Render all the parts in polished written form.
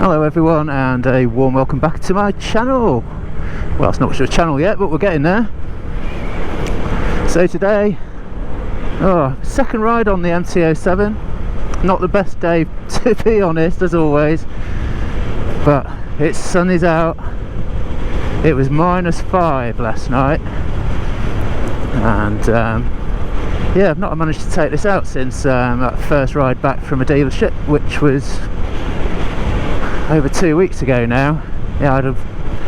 Hello everyone, and a warm welcome back to my channel. Well, it's not much of a channel yet, but we're getting there. So today, second ride on the MT-07. Not the best day, to be honest, as always, but it's sun is out. It was -5 last night, and yeah, I've not managed to take this out since that first ride back from a dealership, which was over 2 weeks ago now. Yeah,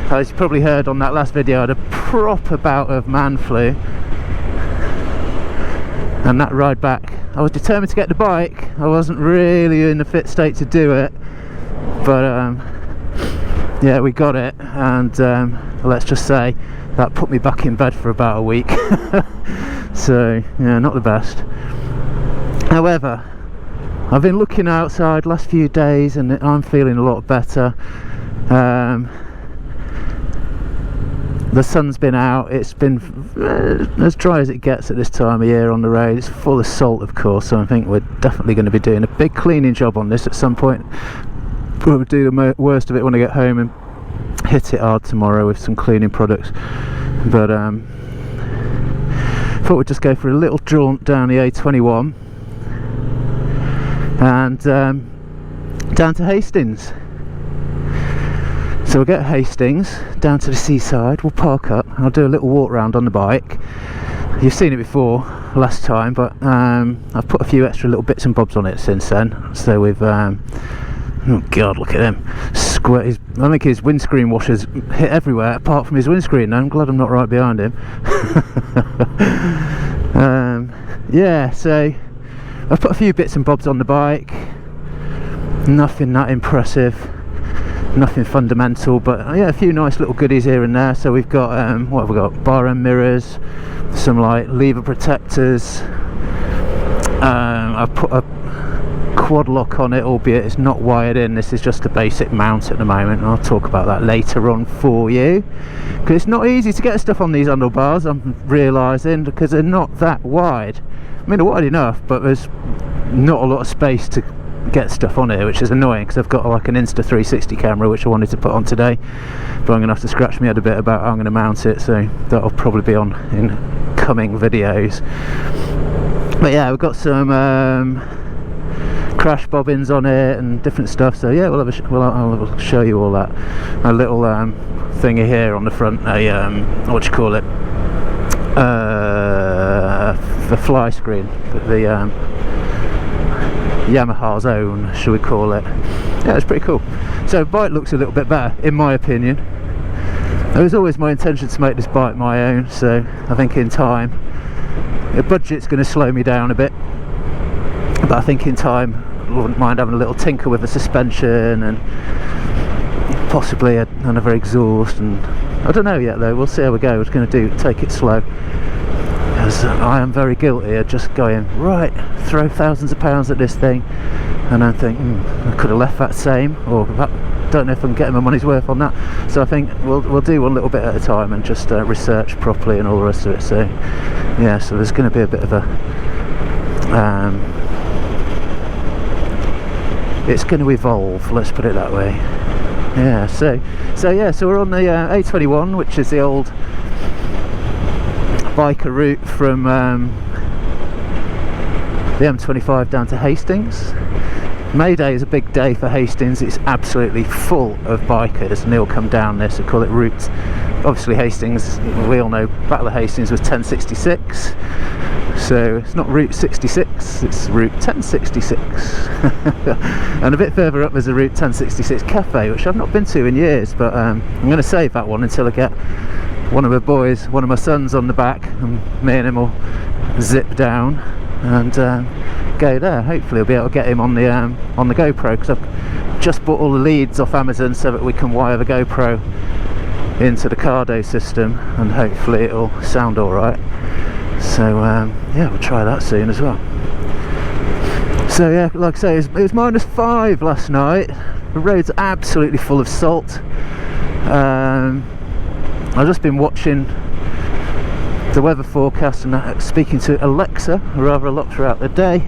as you probably heard on that last video, I had a proper bout of man flu, and that ride back, I was determined to get the bike. I wasn't really in a fit state to do it, but yeah, we got it, and let's just say that put me back in bed for about a week. So yeah, not the best. However, I've been looking outside last few days and I'm feeling a lot better. The sun's been out, it's been as dry as it gets at this time of year on the road. It's full of salt, of course, so I think we're definitely going to be doing a big cleaning job on this at some point. We'll do the worst of it when I get home and hit it hard tomorrow with some cleaning products. But thought we'd just go for a little jaunt down the A21 and down to Hastings. So we'll get Hastings down to the Seaside, we'll park up, I'll do a little walk round on the bike. You've seen it before last time, but I've put a few extra little bits and bobs on it since then. So we've oh god, look at him. I think his windscreen washers hit everywhere apart from his windscreen. I'm glad I'm not right behind him. Yeah, so I've put a few bits and bobs on the bike. Nothing that impressive, nothing fundamental, but yeah, a few nice little goodies here and there. So we've got what have we got? Bar end mirrors, some like lever protectors. I've put a quad lock on it, albeit it's not wired in. This is just a basic mount at the moment, and I'll talk about that later on for you, because it's not easy to get stuff on these handlebars, I'm realising, because they're not that wide. I mean, they're wide enough, but there's not a lot of space to get stuff on here, which is annoying, because I've got like an Insta360 camera which I wanted to put on today, but I'm going to have to scratch my head a bit about how I'm going to mount it, so that'll probably be on in coming videos. But yeah, we've got some crash bobbins on it and different stuff, so yeah, I'll show you all that. A little thingy here on the front, what do you call it, the fly screen, the Yamaha's own, shall we call it. Yeah, it's pretty cool. So the bike looks a little bit better in my opinion. It was always my intention to make this bike my own, so I think in time, the budget's going to slow me down a bit, but I think in time I wouldn't mind having a little tinker with the suspension and possibly another exhaust, and I don't know yet though, we'll see how we go. We're going to take it slow, as I am very guilty of just going, right, throw thousands of pounds at this thing and then think, I could have left that same, or that, don't know if I can get my money's worth on that. So I think we'll do one little bit at a time and just research properly and all the rest of it. So yeah, so there's going to be a bit of a it's going to evolve, let's put it that way. Yeah, so we're on the A21, which is the old biker route from the M25 down to Hastings. May Day is a big day for Hastings. It's absolutely full of bikers, and they all come down this. They call it route. Obviously Hastings, we all know Battle of Hastings was 1066, so it's not Route 66, it's Route 1066. And a bit further up there's a Route 1066 cafe, which I've not been to in years, but I'm going to save that one until I get one of my boys, one of my sons on the back, and me and him will zip down and go there. Hopefully I'll be able to get him on the GoPro, because I've just bought all the leads off Amazon so that we can wire the GoPro into the Cardo system, and hopefully it'll sound alright. So yeah, we'll try that soon as well. So yeah, like I say, it was -5 last night. The road's absolutely full of salt. I've just been watching the weather forecast and speaking to Alexa rather a lot throughout the day,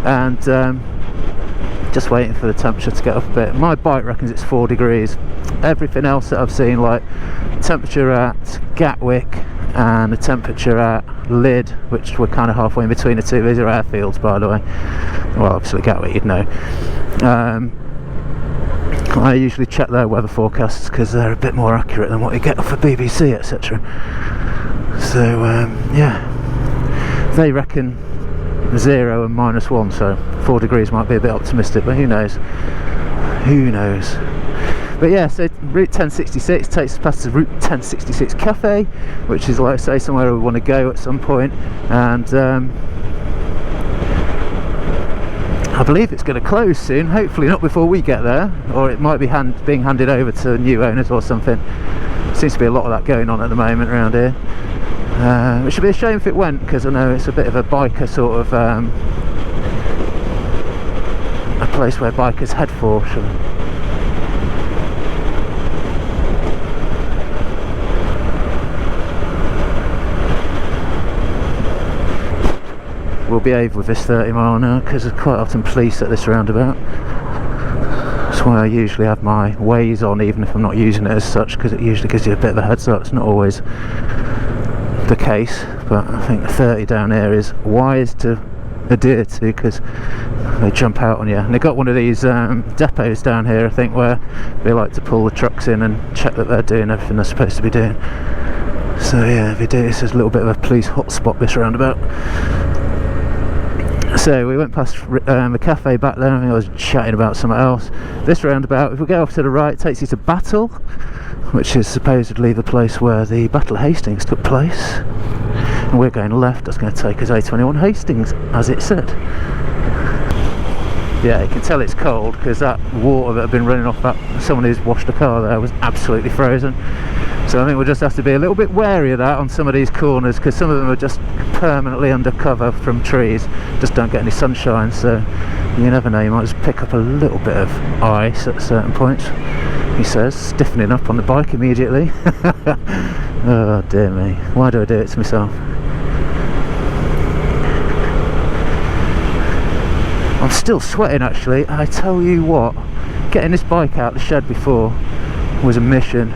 and just waiting for the temperature to get up a bit. My bike reckons it's 4 degrees. Everything else that I've seen, like temperature at Gatwick and the temperature at Lydd, which we're kind of halfway in between the two. These are airfields, by the way. Well, obviously Gatwick, you'd know. I usually check their weather forecasts because they're a bit more accurate than what you get off of BBC, etc. So yeah, they reckon 0 and -1, so 4 degrees might be a bit optimistic, but who knows? Who knows? But yeah, so Route 1066 takes us past the Route 1066 cafe, which is, like I say, somewhere we want to go at some point. And I believe it's going to close soon, hopefully not before we get there, or it might be being handed over to new owners or something. Seems to be a lot of that going on at the moment around here, which would be a shame if it went, because I know it's a bit of a biker sort of a place where bikers head for. We'll behave with this 30 mile now, because there's quite often police at this roundabout. That's why I usually have my Waze on, even if I'm not using it as such, because it usually gives you a bit of a heads up. It's not always the case, but I think 30 down here is wise to adhere to, because they jump out on you. And they've got one of these depots down here, I think, where they like to pull the trucks in and check that they're doing everything they're supposed to be doing. So yeah, if you do, this is a little bit of a police hotspot, this roundabout. So we went past the cafe back there. I think I was chatting about something else. This roundabout, if we go off to the right, takes you to Battle, which is supposedly the place where the Battle of Hastings took place. And we're going left. That's going to take us A21 Hastings, as it said. Yeah, you can tell it's cold because that water that had been running off someone who's washed a car there was absolutely frozen. So I think we'll just have to be a little bit wary of that on some of these corners, because some of them are just permanently under cover from trees, just don't get any sunshine, so you never know, you might just pick up a little bit of ice at certain points, he says, stiffening up on the bike immediately. Oh dear me, why do I do it to myself? I'm still sweating actually. I tell you what, getting this bike out the shed before was a mission.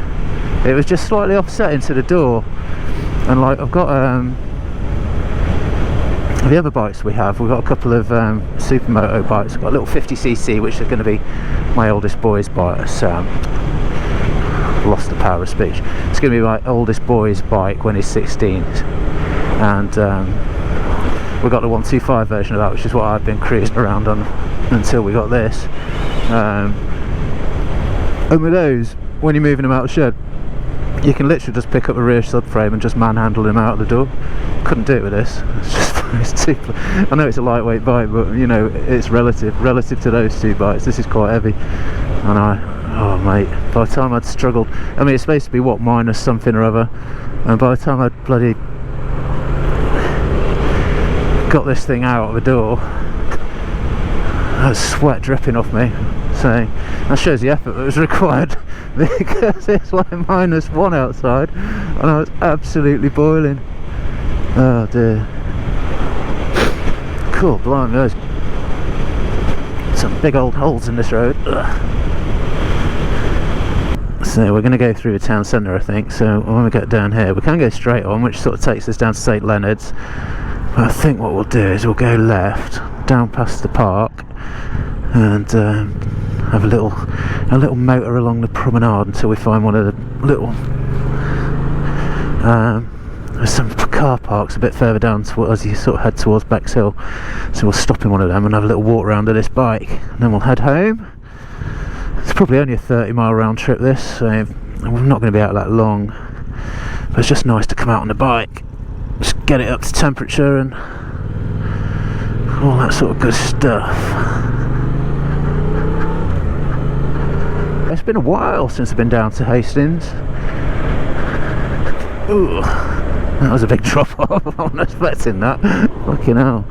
It was just slightly offsetting to the door, and like I've got the other bikes we've got a couple of supermoto bikes. I've got a little 50cc, which is going to be my oldest boy's bike. Lost the power of speech. It's going to be my oldest boy's bike when he's 16, and we got the 125 version of that, which is what I've been cruising around on until we got this. And with those, when you're moving them out of the shed, you can literally just pick up the rear subframe and just manhandle them out of the door. Couldn't do it with this. It's too. I know it's a lightweight bike, but you know, it's relative to those two bikes. This is quite heavy, and oh mate, by the time I'd struggled, I mean it's supposed to be what, minus something or other, and by the time I'd bloody got this thing out of the door, there was sweat dripping off me. So that shows the effort that was required, because it's like -1 outside and I was absolutely boiling. Oh dear. Cool, blimey, there's some big old holes in this road. Ugh. So we're going to go through the town centre, I think. So when we get down here, we can go straight on, which sort of takes us down to St Leonard's. But I think what we'll do is we'll go left down past the park and have a little motor along the promenade until we find one of the little there's some car parks a bit further down as you sort of head towards Bexhill, so we'll stop in one of them and have a little walk around of this bike, and then we'll head home. It's probably only a 30-mile round trip this, so we're not going to be out that long, but it's just nice to come out on the bike, just get it up to temperature and all that sort of good stuff. It's been a while since I've been down to Hastings. Ooh, that was a big drop off. I wasn't expecting that. Fucking hell.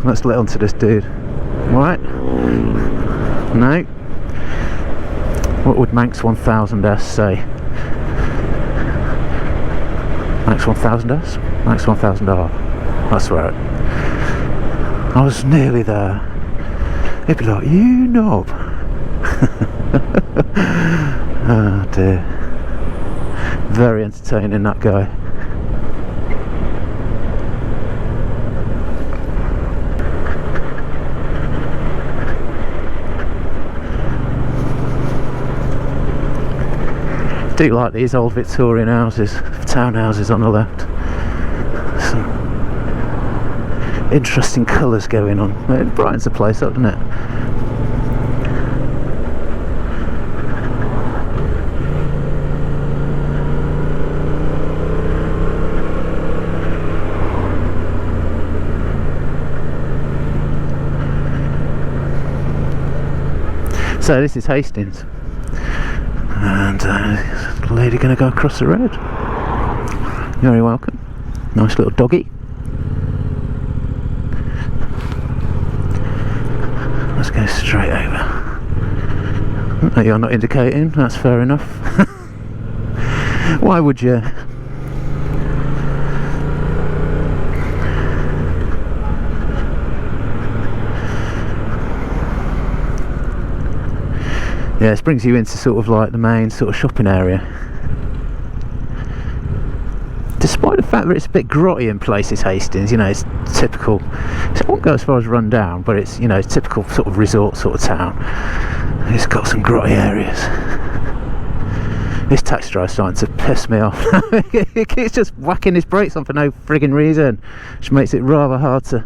Let's let onto this dude. Right? No. What would Manx 1000S say? Manx 1000S? Manx 1000R. That's right. I was nearly there. He'd be like, you knob. Oh dear. Very entertaining, that guy. I do like these old Victorian houses, townhouses on the left. Some interesting colours going on. It brightens the place up, doesn't it? So this is Hastings, and there's a lady going to go across the road. You're very welcome. Nice little doggy. Let's go straight over. Oh, you're not indicating, that's fair enough. Why would you? Yeah, this brings you into sort of like the main sort of shopping area. Despite the fact that it's a bit grotty in places, Hastings, you know, it's typical. It won't go as far as run down, but it's, you know, it's typical sort of resort sort of town. It's got some grotty areas. This taxi driver's starting to piss me off. He keeps just whacking his brakes on for no frigging reason, which makes it rather hard to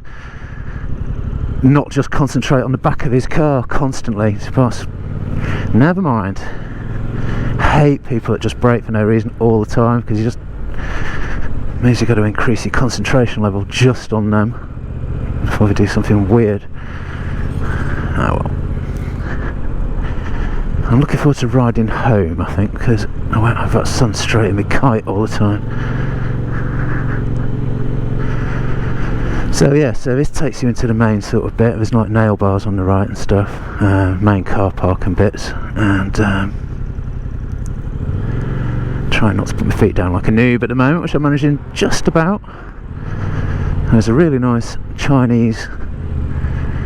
not just concentrate on the back of his car constantly. Never mind. Hate people that just brake for no reason all the time, because you just means you've got to increase your concentration level just on them before they do something weird. Oh well. I'm looking forward to riding home, I think, because I won't have that sun straight in my kite all the time. So yeah, so this takes you into the main sort of bit. There's like nail bars on the right and stuff, main car park and bits, and trying not to put my feet down like a noob at the moment, which I'm managing just about. There's a really nice Chinese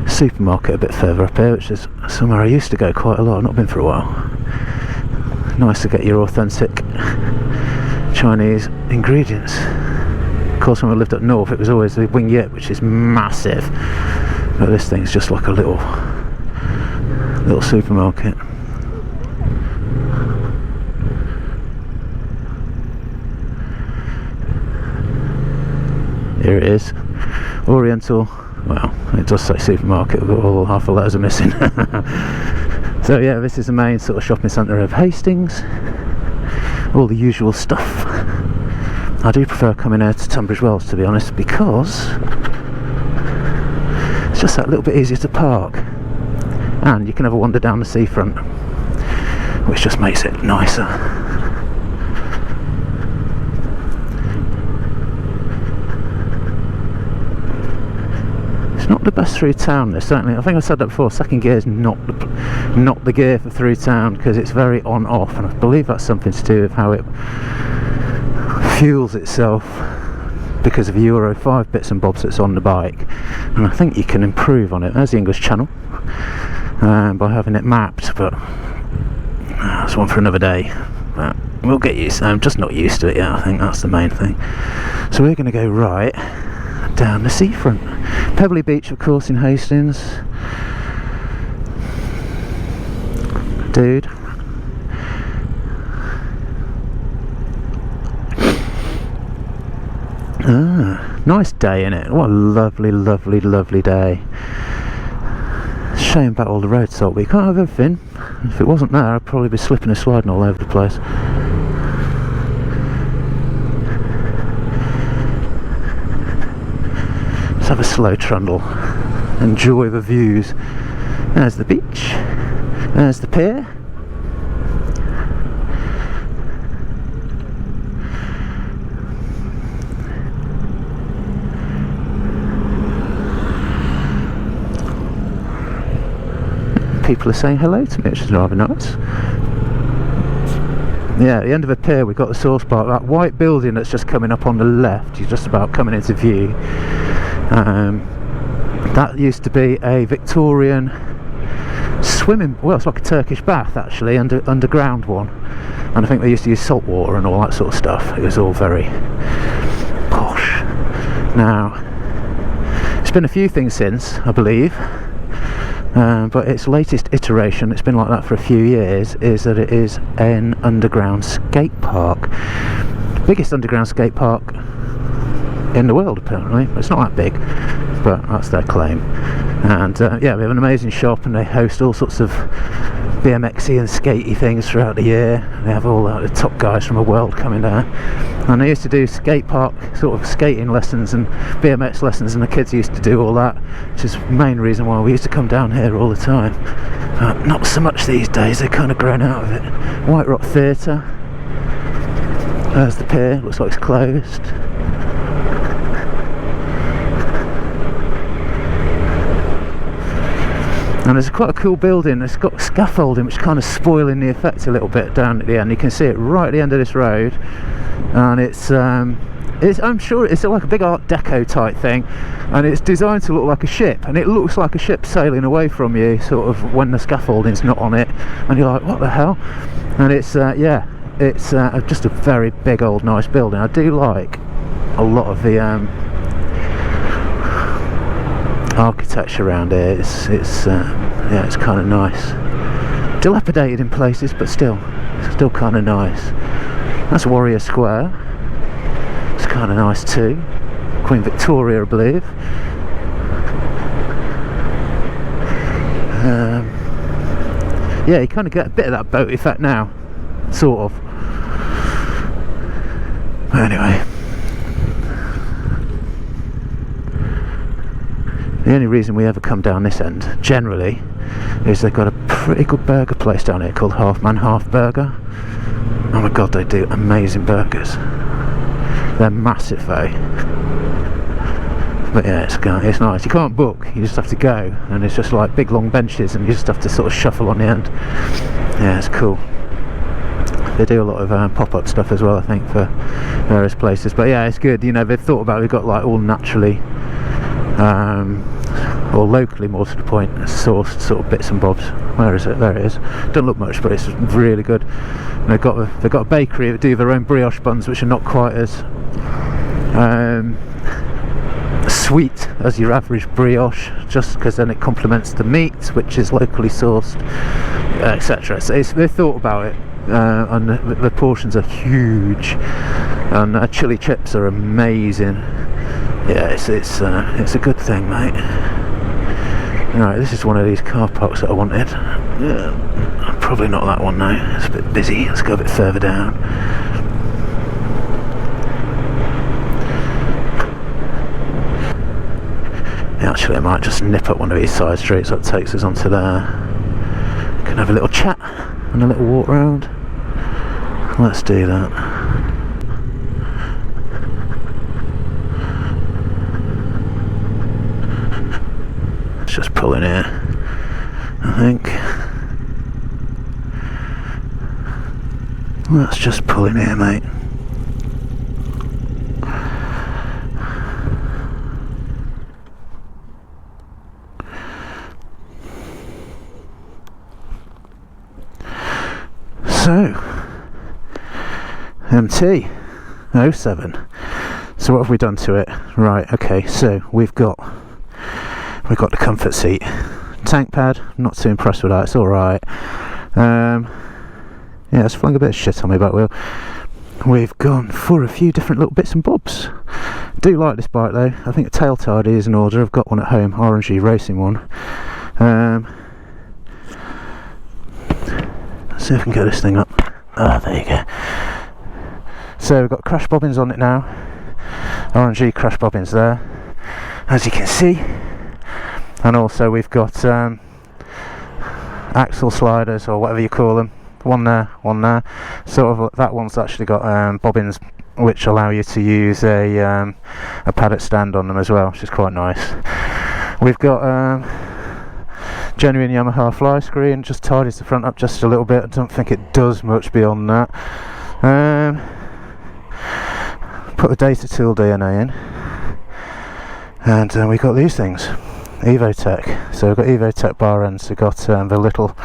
supermarket a bit further up here, which is somewhere I used to go quite a lot. I've not been for a while. Nice to get your authentic Chinese ingredients. Of course, when I lived up north, it was always the Wing Yip, which is massive, but this thing's just like a little supermarket. Here it is, Oriental. Well, it does say supermarket, but all half the letters are missing. So yeah, this is the main sort of shopping centre of Hastings. All the usual stuff. I do prefer coming out to Tunbridge Wells, to be honest, because it's just that little bit easier to park, and you can have a wander down the seafront, which just makes it nicer. It's not the best through town, this, certainly. I think I said that before. Second gear is not the gear for through town, because it's very on off, and I believe that's something to do with how it fuels itself because of Euro 5 bits and bobs that's on the bike, and I think you can improve on it. There's the English Channel, by having it mapped, but that's one for another day. We'll get used. I'm just not used to it yet. I think that's the main thing. So we're going to go right down the seafront. Pebbly Beach, of course, in Hastings. Dude. Nice day, innit? What a lovely, lovely, lovely day. Shame about all the road salt, but you can't have everything. If it wasn't there, I'd probably be slipping and sliding all over the place. Let's have a slow trundle. Enjoy the views. There's the beach. There's the pier. People are saying hello to me, which is rather nice. Yeah, at the end of the pier we've got the sauce bar. That white building that's just coming up on the left, you're just about coming into view. That used to be a Victorian swimming, well, it's like a Turkish bath actually, underground one, and I think they used to use salt water and all that sort of stuff. It was all very posh. Now, it's been a few things since, I believe, but its latest iteration, it's been like that for a few years, is that it is an underground skate park. Biggest underground skate park in the world, apparently. It's not that big, but that's their claim. And yeah, we have an amazing shop, and they host all sorts of BMXy and skatey things throughout the year. They have all the top guys from the world coming there, and they used to do skate park sort of skating lessons and BMX lessons, and the kids used to do all that, which is the main reason why we used to come down here all the time. Not so much these days, they're kind of grown out of it. White Rock Theatre, there's the pier, looks like it's closed. And there's quite a cool building. It's got scaffolding which is kind of spoiling the effect a little bit down at the end. You can see it right at the end of this road, and it's I'm sure it's like a big Art Deco type thing, and it's designed to look like a ship, and it looks like a ship sailing away from you sort of when the scaffolding's not on it, and you're like, what the hell? And it's yeah, it's just a very big old nice building. I do like a lot of the architecture around here. It's yeah, it's kind of nice, dilapidated in places, but still kind of nice. That's Warrior Square. It's kind of nice too. Queen Victoria, I believe. Yeah, you kind of get a bit of that boat effect now, sort of. Anyway, the only reason we ever come down this end, generally, is they've got a pretty good burger place down here called Half Man Half Burger. Oh my god, they do amazing burgers. They're massive though. But yeah, it's nice. You can't book, you just have to go, and it's just like big long benches, and you just have to sort of shuffle on the end. Yeah, it's cool. They do a lot of pop-up stuff as well, I think, for various places. But yeah, it's good. You know, they've thought about it. We've got like all naturally or locally, more to the point, sourced sort of bits and bobs. Where is it? There it is. Doesn't look much, but it's really good. And they've got a bakery that do their own brioche buns, which are not quite as sweet as your average brioche, just because then it complements the meat, which is locally sourced, etc. So they've thought about it, and the portions are huge, and chili chips are amazing. Yeah, it's a good thing, mate. Right, this is one of these car parks that I wanted. Yeah, probably not that one now. It's a bit busy. Let's go a bit further down. Yeah, actually, I might just nip up one of these side streets that takes us onto there. Can have a little chat and a little walk round. Let's do that. Just pull in here, I think. Let's just pull in here, mate. So, MT-07. So what have we done to it? Right, okay, so we've got the comfort seat. Tank pad, not too impressed with that, it's alright. Yeah, it's flung a bit of shit on my back wheel. We've gone for a few different little bits and bobs. Do like this bike though. I think a tail tidy is in order. I've got one at home, orangey racing one. Let's see if I can get this thing up. Ah, there you go. So we've got crash bobbins on it now. Orangey crash bobbins there, as you can see. And also we've got axle sliders, or whatever you call them. One there. Sort of that one's actually got bobbins which allow you to use a paddock stand on them as well, which is quite nice. We've got genuine Yamaha fly screen, just tidies the front up just a little bit. I don't think it does much beyond that. Put the data tool DNA in, and we got these things. Evotech. So we've got Evotech bar ends. We've got the little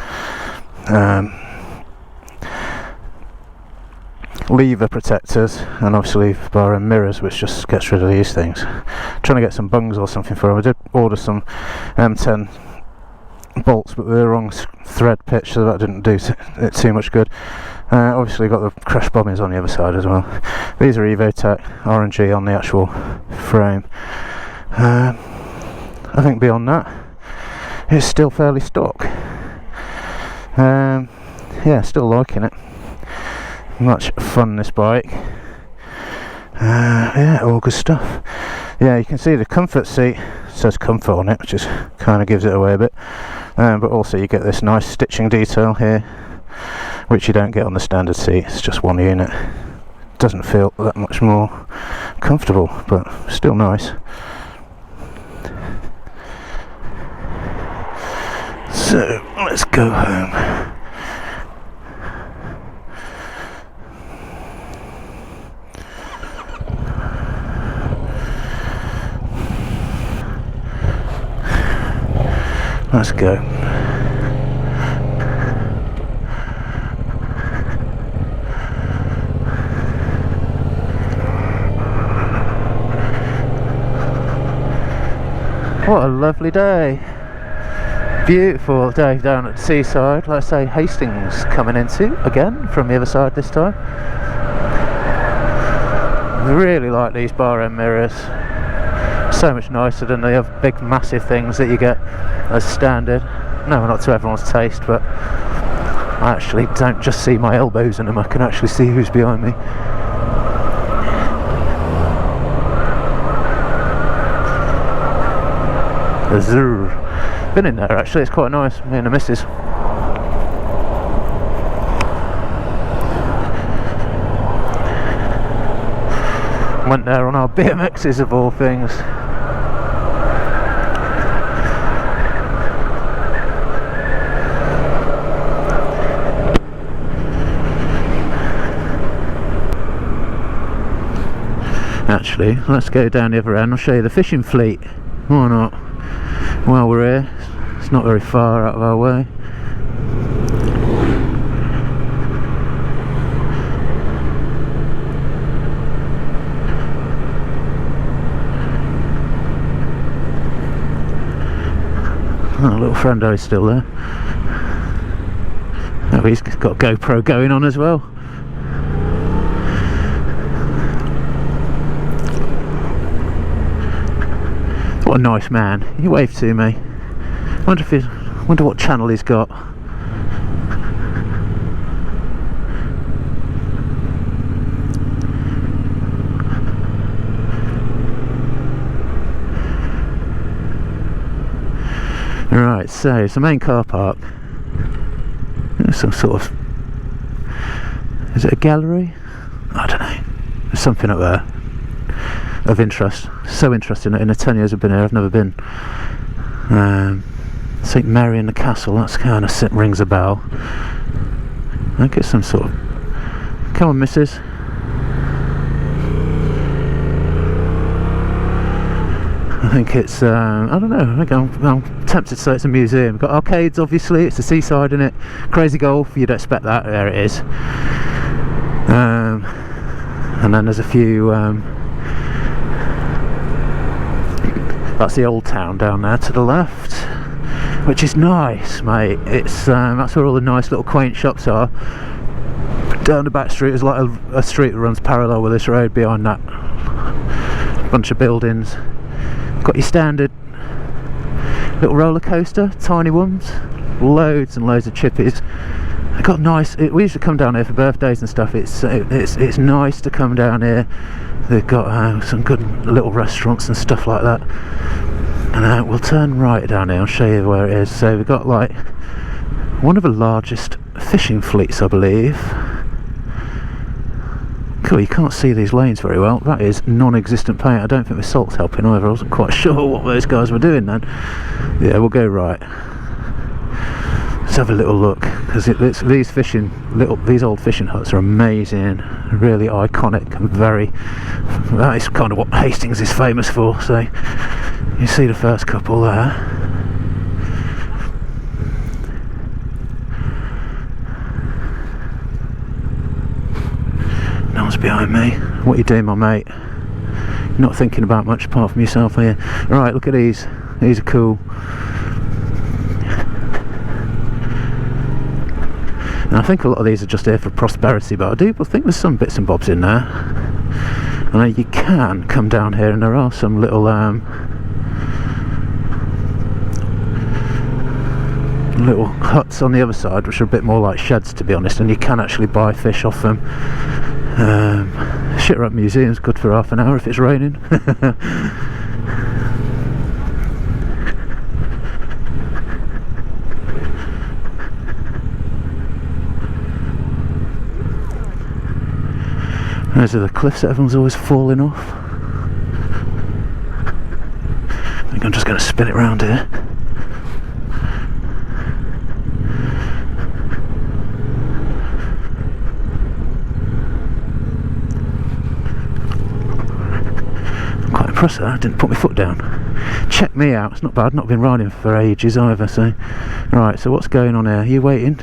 lever protectors, and obviously bar end mirrors, which just gets rid of these things. Trying to get some bungs or something for them. I did order some M10 bolts, but they're the wrong thread pitch, so that didn't do it too much good. Obviously got the crash bobbins on the other side as well. These are Evotech RNG on the actual frame. I think beyond that it's still fairly stock. Yeah, still liking it. Much fun, this bike. Yeah, all good stuff. Yeah, you can see the comfort seat says comfort on it, which just kind of gives it away a bit. But also you get this nice stitching detail here, which you don't get on the standard seat. It's just one unit. Doesn't feel that much more comfortable, but still nice. So let's go home. Let's go. What a lovely day. Beautiful day down at Seaside. Let's say Hastings coming into again from the other side this time. I really like these bar end mirrors. So much nicer than the other big massive things that you get as standard. No, not to everyone's taste, but I actually don't just see my elbows in them, I can actually see who's behind me. Been in there actually, it's quite nice, me and the missus. Went there on our BMXs of all things. Actually, let's go down the other end. I'll show you the fishing fleet. Why not? While we're here, it's not very far out of our way. Oh, little friendo's still there. Oh, he's got a GoPro going on as well. What a nice man. He waved to me. Wonder what channel he's got. Right, so it's the main car park. There's some sort of... is it a gallery? I don't know. There's something up there of interest. So interesting that in the 10 years I've been here I've never been. St Mary and the Castle, that's kind of rings a bell. I think it's some sort of... come on, missus. I think it's, I don't know, I think I'm tempted to say it's a museum. We've got arcades, obviously, it's the Seaside, isn't it? Crazy Golf, you'd expect that, there it is. And then there's a few, that's the old town down there to the left, which is nice, mate. It's, that's where all the nice little quaint shops are. Down the back street is like a street that runs parallel with this road. Behind that, bunch of buildings. Got your standard little roller coaster, tiny ones, loads and loads of chippies. They got nice. We used to come down here for birthdays and stuff. It's nice to come down here. They've got some good little restaurants and stuff like that. And we'll turn right down here. I'll show you where it is. So we've got like one of the largest fishing fleets, I believe. Cool, you can't see these lanes very well. That is non-existent paint. I don't think the salt's helping either. I wasn't quite sure what those guys were doing then. Yeah, we'll go right. Let's have a little look, because these old fishing huts are amazing, really iconic and very. That is kind of what Hastings is famous for. So You see the first couple there. No one's behind me. What are you doing, my mate? You're not thinking about much apart from yourself here. Right, look at these. These are cool. And I think a lot of these are just here for prosperity, but I do think there's some bits and bobs in there. I know you can come down here and there are some little little huts on the other side which are a bit more like sheds, to be honest, and you can actually buy fish off them. Shit-Rut Museum's good for half an hour if it's raining. Those are the cliffs that everyone's always falling off. I think I'm just going to spin it round here. I'm quite impressed that I didn't put my foot down. Check me out, it's not bad, not been riding for ages either, so... Right, so what's going on here? Are you waiting?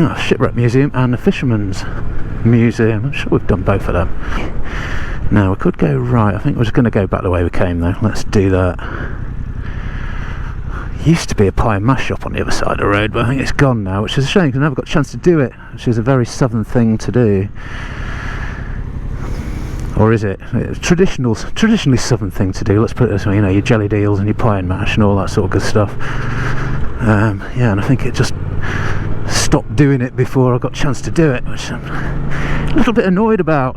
Oh, Shipwreck Museum and the Fisherman's Museum. I'm sure we've done both of them. Now we could go right. I think we're just going to go back the way we came though. Let's do that. Used to be a pie and mash shop on the other side of the road, but I think it's gone now, which is a shame because I never got a chance to do it, which is a very southern thing to do. Or is it? It's traditionally southern thing to do, let's put it this way, you know, your jelly deals and your pie and mash and all that sort of good stuff. Yeah, and I think it just stopped doing it before I got a chance to do it, which I'm a little bit annoyed about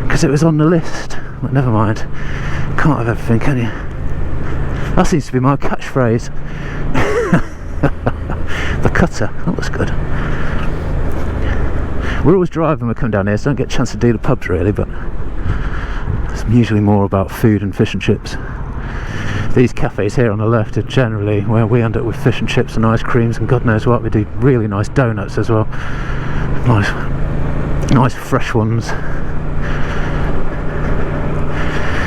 because it was on the list. But never mind, can't have everything, can you? That seems to be my catchphrase. The cutter, that looks good. We're always driving when we come down here, so don't get a chance to do the pubs really, but it's usually more about food and fish and chips. These cafes here on the left are generally where we end up with fish and chips and ice creams and God knows what. We do really nice donuts as well. Nice fresh ones.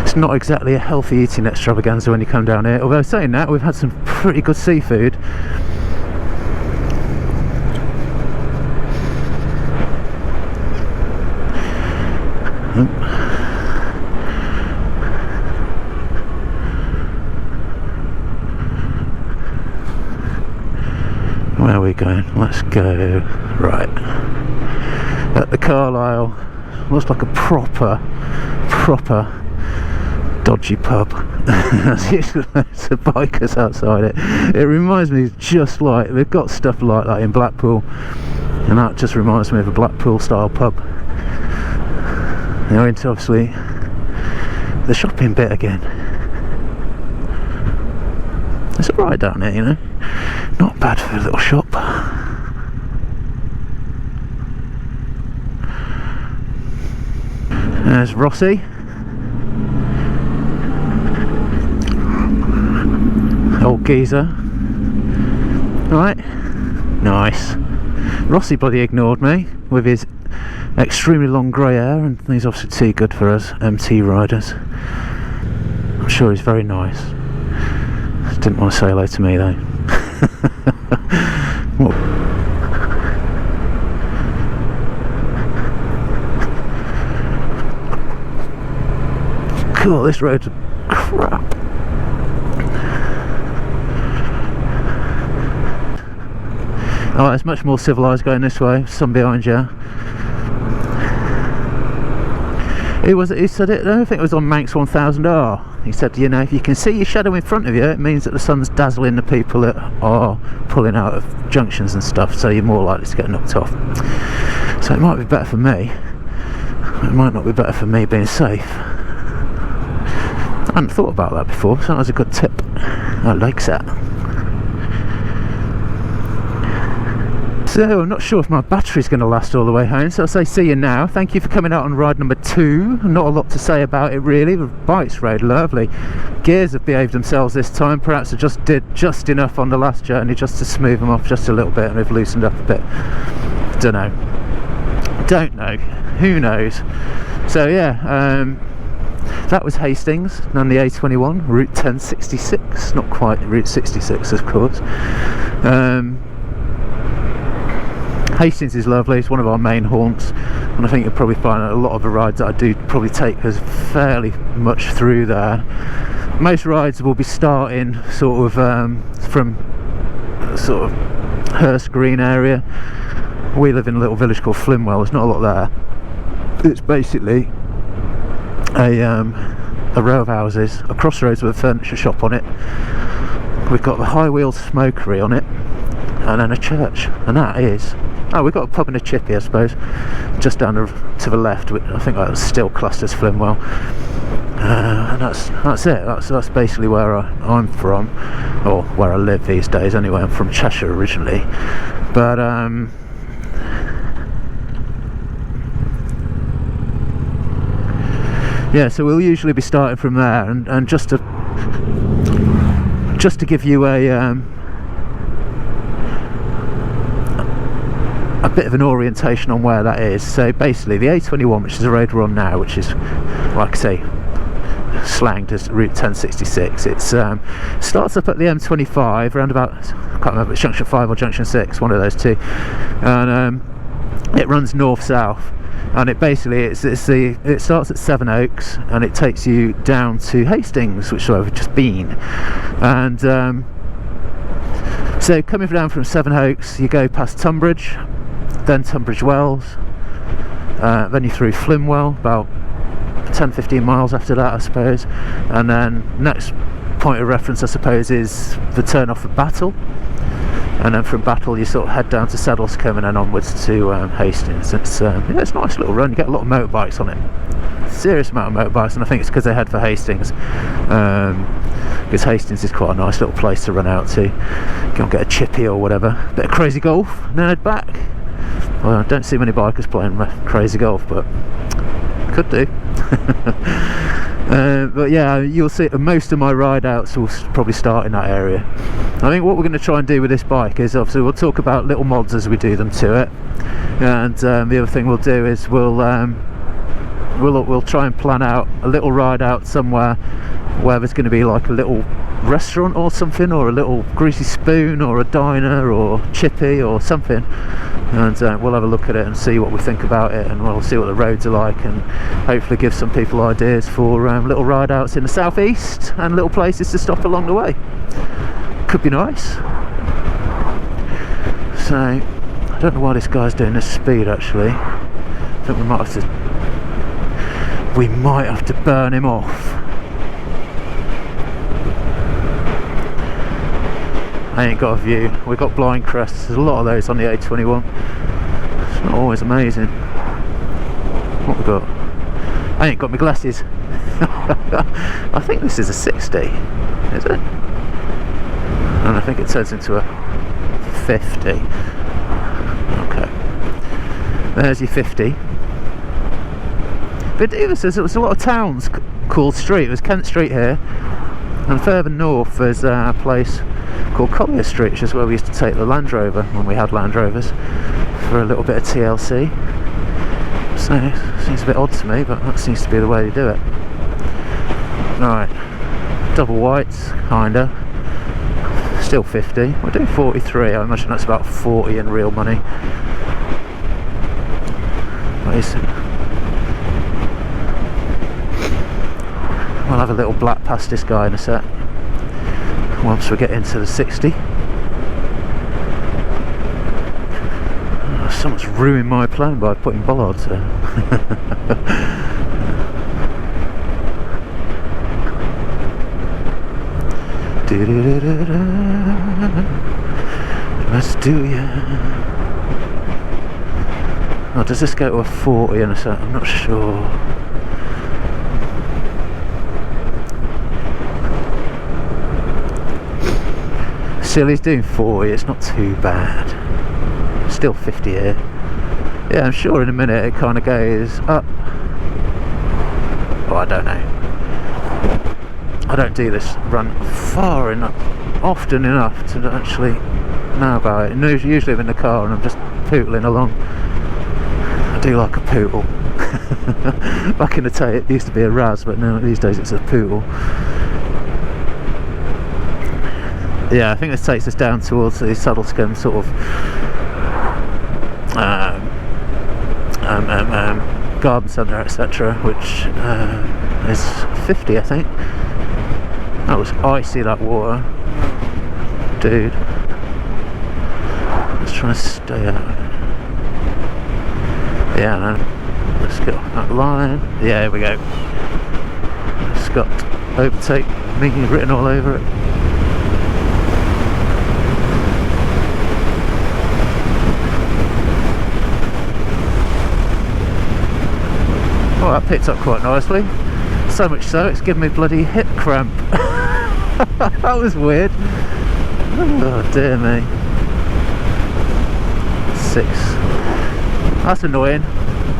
It's not exactly a healthy eating extravaganza when you come down here. Although saying that, we've had some pretty good seafood. Where are we going? Let's go right at the Carlisle. Looks like a proper dodgy pub. There's loads of bikers outside it. It reminds me just like they've got stuff like that in Blackpool, and that just reminds me of a Blackpool style pub. Now into obviously the shopping bit again. It's alright down here, you know. Not bad for a little shop. There's Rossi. Old geezer. Right. Nice. Rossi bloody ignored me with his extremely long grey hair, and he's obviously too good for us MT riders. I'm sure he's very nice. Just didn't want to say hello to me though. Cool, this road's crap. Oh, it's much more civilised going this way. Sun behind you. He said it, I don't think it was on Manx 1000R. He said, you know, if you can see your shadow in front of you, it means that the sun's dazzling the people that are pulling out of junctions and stuff, so you're more likely to get knocked off. So it might be better for me. It might not be better for me being safe. I hadn't thought about that before, so that was a good tip. I like that. So I'm not sure if my battery's going to last all the way home, so I'll say see you now. Thank you for coming out on ride number 2. Not a lot to say about it really. The bike's rode lovely. Gears have behaved themselves this time. Perhaps I just did just enough on the last journey just to smooth them off just a little bit, and they've loosened up a bit. Don't know, who knows. So yeah, that was Hastings on the A21, Route 1066, not quite Route 66 of course. Hastings is lovely, it's one of our main haunts, and I think you'll probably find that a lot of the rides that I do probably take us fairly much through there. Most rides will be starting sort of from sort of Hurst Green area. We live in a little village called Flimwell, there's not a lot there. It's basically a row of houses, a crossroads with a furniture shop on it. We've got the High Wheels Smokery on it, and then a church, and that is... Oh, we've got a pub and a chippy, I suppose, just down to the left. I think that's still classed as Flimwell, and that's it. That's basically where I'm from, or where I live these days. Anyway, I'm from Cheshire originally, but yeah. So we'll usually be starting from there, and just to give you a bit of an orientation on where that is. So basically the A21, which is the road we're on now, which is, like I say, slanged as Route 1066, it starts up at the M25 round about, I can't remember, it's junction 5 or junction 6, one of those two, and it runs north-south, and it basically it starts at Seven Oaks and it takes you down to Hastings, which is where we've just been. And so coming down from Seven Oaks, you go past Tunbridge, then Tunbridge Wells, then you're through Flimwell, about 10-15 miles after that I suppose, and then next point of reference I suppose is the turn off of Battle, and then from Battle you sort of head down to Saddlescombe and then onwards to Hastings. It's yeah, it's a nice little run. You get a lot of motorbikes on it, serious amount of motorbikes, and I think it's because they head for Hastings, because Hastings is quite a nice little place to run out to. Go and get a chippy or whatever, bit of crazy golf, and then head back. Well, I don't see many bikers playing crazy golf, but could do. But yeah, you'll see most of my ride outs will probably start in that area. I think what we're going to try and do with this bike is, obviously we'll talk about little mods as we do them to it, and the other thing we'll do is we'll try and plan out a little ride out somewhere where there's going to be like a little restaurant or something, or a little greasy spoon or a diner or chippy or something, and we'll have a look at it and see what we think about it, and we'll see what the roads are like, and hopefully give some people ideas for little ride outs in the southeast and little places to stop along the way. Could be nice. So I don't know why this guy's doing this speed actually. I think we might have to burn him off. I ain't got a view. We've got blind crests, there's a lot of those on the A21. It's not always amazing. What we got? I ain't got my glasses. I think this is a 60, is it? And I think it turns into a 50. Okay. There's your 50. But there's a lot of towns called Street. There's Kent Street here, and further north there's a place called Collier Street, which is where we used to take the Land Rover when we had Land Rovers for a little bit of TLC. So it seems a bit odd to me, but that seems to be the way they do it. Alright, double whites, kinda. Still 50. We're doing 43. I imagine that's about 40 in real money. What is it? We'll have a little black past this guy in a sec, once we get into the 60. Oh, someone's ruined my plan by putting bollards there. Let's do ya. Oh, does this go to a 40 in a sec? I'm not sure. Still, he's doing 40, it's not too bad. It's still 50 here. Yeah, I'm sure in a minute it kind of goes up. Oh, I don't know. I don't do this run far enough, often enough to actually know about it. Usually I'm in the car and I'm just pootling along. I do like a pootle. Back in the day it used to be a raz, but now these days it's a pootle. Yeah, I think this takes us down towards the Saddlescombe sort of garden centre, etc., which is 50, I think. That was icy, that water, dude. Let's try and stay out of it. Yeah, no. Let's get off that line. Yeah, here we go. It's got overtake me written all over it. Oh, that picked up quite nicely. So much so, it's given me bloody hip cramp. That was weird. Oh dear me. 6. That's annoying.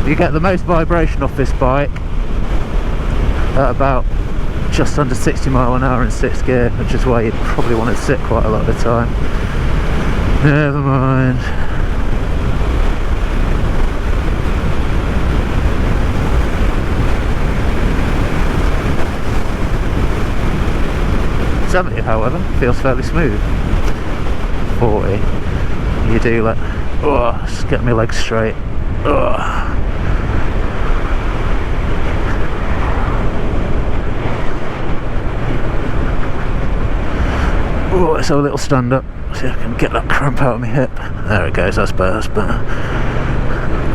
You get the most vibration off this bike at about just under 60 mile an hour in 6th gear, which is why you'd probably want to sit quite a lot of the time. Never mind. '70, however, feels fairly smooth. 40, you do like, oh, just get my legs straight. Oh. Oh, let's have a little stand up, see if I can get that cramp out of my hip. There it goes, that's better, that's better.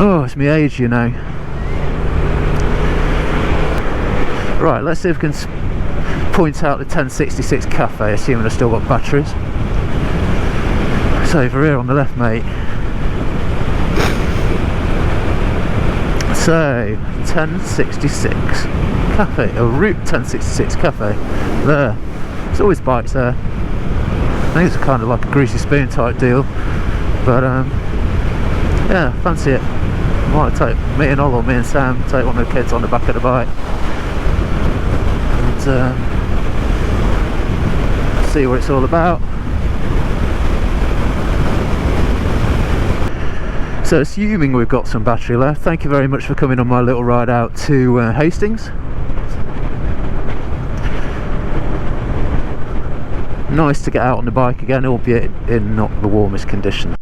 Oh, it's my age, you know. Right, let's see if we can point out the 1066 Cafe, assuming I've still got batteries. It's over here on the left, mate. So, 1066 Cafe, a Route 1066 Cafe. There. There's always bikes there. I think it's kind of like a greasy spoon type deal. But, yeah, fancy it. Might take me and Ol or me and Sam, take one of the kids on the back of the bike. And, see what it's all about. So assuming we've got some battery left, thank you very much for coming on my little ride out to Hastings. Nice to get out on the bike again, albeit in not the warmest conditions.